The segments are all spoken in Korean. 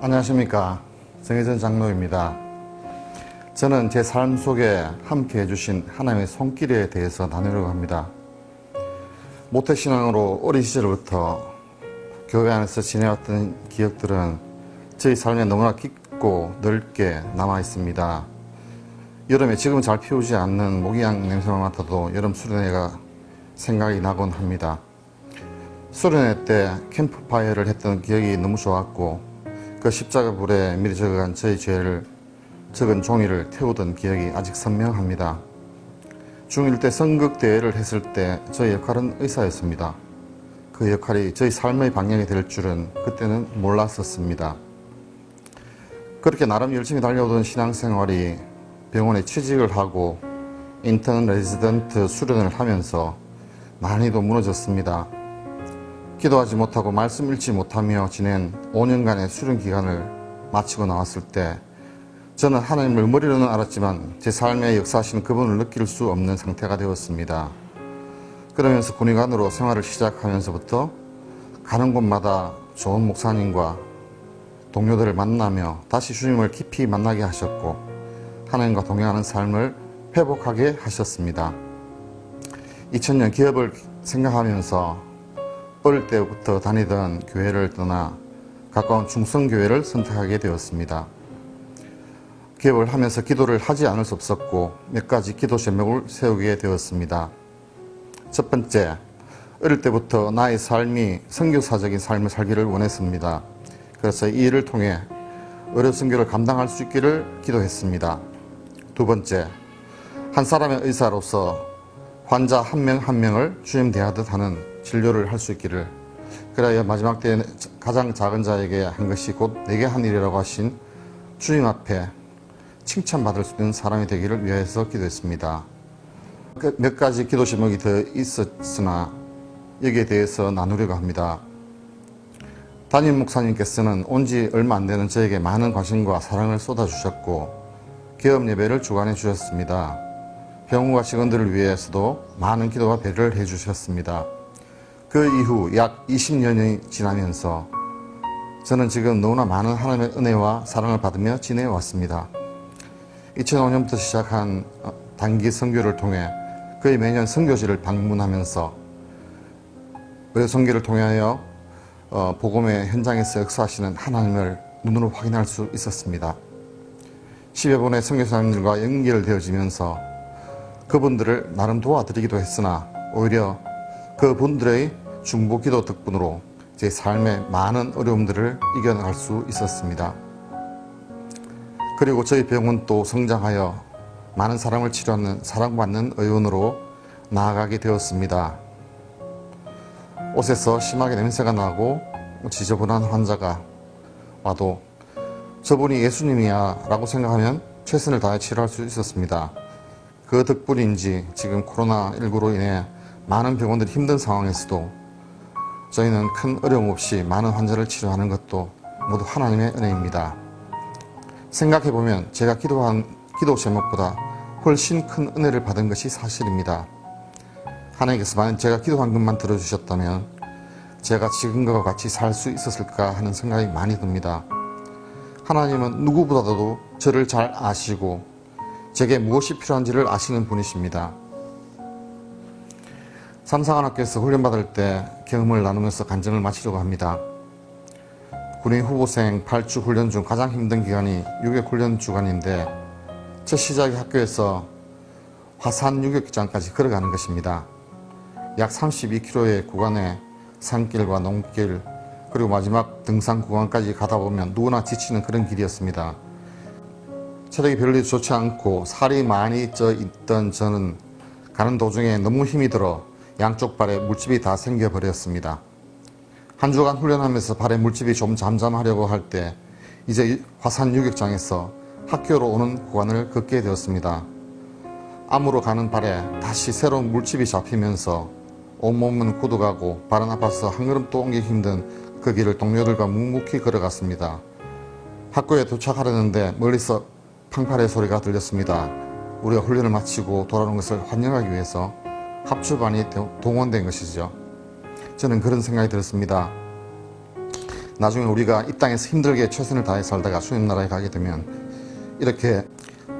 안녕하십니까. 정혜전 장로입니다. 저는 제 삶 속에 함께 해주신 하나님의 손길에 대해서 나누려고 합니다. 모태신앙으로 어린 시절부터 교회 안에서 지내왔던 기억들은 저희 삶에 너무나 깊고 넓게 남아 있습니다. 여름에 지금은 잘 피우지 않는 모기향 냄새만 맡아도 여름 수련회가 생각이 나곤 합니다. 수련회 때 캠프파이어를 했던 기억이 너무 좋았고, 그 십자가 불에 미리 적어간 저희 죄를 적은 종이를 태우던 기억이 아직 선명합니다. 중1 때 선극대회를 했을 때 저희 역할은 의사였습니다. 그 역할이 저희 삶의 방향이 될 줄은 그때는 몰랐었습니다. 그렇게 나름 열심히 달려오던 신앙생활이 병원에 취직을 하고 인턴 레지던트 수련을 하면서 많이도 무너졌습니다. 기도하지 못하고 말씀 읽지 못하며 지낸 5년간의 수련 기간을 마치고 나왔을 때 저는 하나님을 머리로는 알았지만 제 삶에 역사하시는 그분을 느낄 수 없는 상태가 되었습니다. 그러면서 군의관으로 생활을 시작하면서부터 가는 곳마다 좋은 목사님과 동료들을 만나며 다시 주님을 깊이 만나게 하셨고 하나님과 동행하는 삶을 회복하게 하셨습니다. 2000년 기업을 생각하면서 어릴 때부터 다니던 교회를 떠나 가까운 중성교회를 선택하게 되었습니다. 기업을 하면서 기도를 하지 않을 수 없었고 몇 가지 기도 제목을 세우게 되었습니다. 첫 번째, 어릴 때부터 나의 삶이 선교사적인 삶을 살기를 원했습니다. 그래서 이 일을 통해 의료 선교를 감당할 수 있기를 기도했습니다. 두 번째, 한 사람의 의사로서 환자 한 명 한 명을 주님 대하듯 하는 진료를 할 수 있기를, 그래야 마지막 때에 가장 작은 자에게 한 것이 곧 내게 한 일이라고 하신 주님 앞에 칭찬받을 수 있는 사람이 되기를 위해서 기도했습니다. 몇 가지 기도 제목이 더 있었으나 여기에 대해서 나누려고 합니다. 담임 목사님께서는 온 지 얼마 안 되는 저에게 많은 관심과 사랑을 쏟아주셨고 개업 예배를 주관해 주셨습니다. 병원과 직원들을 위해서도 많은 기도와 배려를 해주셨습니다. 그 이후 약 20년이 지나면서 저는 지금 너무나 많은 하나님의 은혜와 사랑을 받으며 지내왔습니다. 2005년부터 시작한 단기 선교를 통해 거의 매년 선교지를 방문하면서 의료 선교를 통하여 복음의 현장에서 역사하시는 하나님을 눈으로 확인할 수 있었습니다. 10여 분의 선교사님들과 연결되어지면서 그분들을 나름 도와드리기도 했으나 오히려 그분들의 중보기도 덕분으로 제 삶의 많은 어려움들을 이겨나갈 수 있었습니다. 그리고 저희 병원 또 성장하여 많은 사람을 치료하는 사랑받는 의원으로 나아가게 되었습니다. 옷에서 심하게 냄새가 나고 지저분한 환자가 와도 저분이 예수님이야 라고 생각하면 최선을 다해 치료할 수 있었습니다. 그 덕분인지 지금 코로나19로 인해 많은 병원들이 힘든 상황에서도 저희는 큰 어려움 없이 많은 환자를 치료하는 것도 모두 하나님의 은혜입니다. 생각해보면 제가 기도한 기도 제목보다 훨씬 큰 은혜를 받은 것이 사실입니다. 하나님께서 만약 제가 기도한 것만 들어주셨다면 제가 지금과 같이 살 수 있었을까 하는 생각이 많이 듭니다. 하나님은 누구보다도 저를 잘 아시고 제게 무엇이 필요한지를 아시는 분이십니다. 삼사관학교에서 훈련받을 때 경험을 나누면서 간증을 마치려고 합니다. 군인 후보생 8주 훈련 중 가장 힘든 기간이 유격 훈련 주간인데 첫 시작이 학교에서 화산 유격장까지 걸어가는 것입니다. 약 32km의 구간에 산길과 농길 그리고 마지막 등산 구간까지 가다 보면 누구나 지치는 그런 길이었습니다. 체력이 별로 좋지 않고 살이 많이 쪄 있던 저는 가는 도중에 너무 힘이 들어 양쪽 발에 물집이 다 생겨버렸습니다. 한 주간 훈련하면서 발에 물집이 좀 잠잠하려고 할 때 이제 화산 유격장에서 학교로 오는 구간을 걷게 되었습니다. 암으로 가는 발에 다시 새로운 물집이 잡히면서 온몸은 굳어가고 발은 아파서 한 걸음도 옮기기 힘든 그 길을 동료들과 묵묵히 걸어갔습니다. 학교에 도착하려는데 멀리서 팡파레 소리가 들렸습니다. 우리가 훈련을 마치고 돌아오는 것을 환영하기 위해서 합주반이 동원된 것이죠. 저는 그런 생각이 들었습니다. 나중에 우리가 이 땅에서 힘들게 최선을 다해 살다가 주님 나라에 가게 되면 이렇게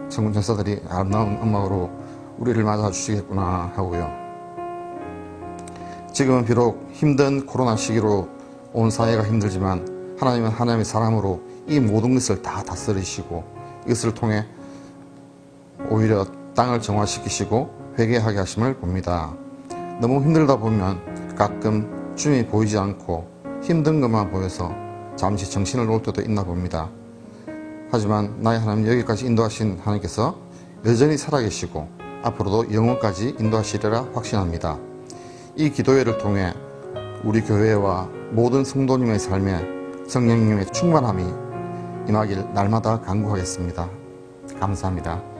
천군 천사들이 아름다운 음악으로 우리를 맞아주시겠구나 하고요. 지금은 비록 힘든 코로나 시기로 온 사회가 힘들지만 하나님은 하나님의 사람으로 이 모든 것을 다 다스리시고 이것을 통해 오히려 땅을 정화시키시고 회개하게 하심을 봅니다. 너무 힘들다 보면 가끔 주님이 보이지 않고 힘든 것만 보여서 잠시 정신을 놓을 때도 있나 봅니다. 하지만 나의 하나님, 여기까지 인도하신 하나님께서 여전히 살아계시고 앞으로도 영원까지 인도하시리라 확신합니다. 이 기도회를 통해 우리 교회와 모든 성도님의 삶에 성령님의 충만함이 임하길 날마다 간구하겠습니다. 감사합니다.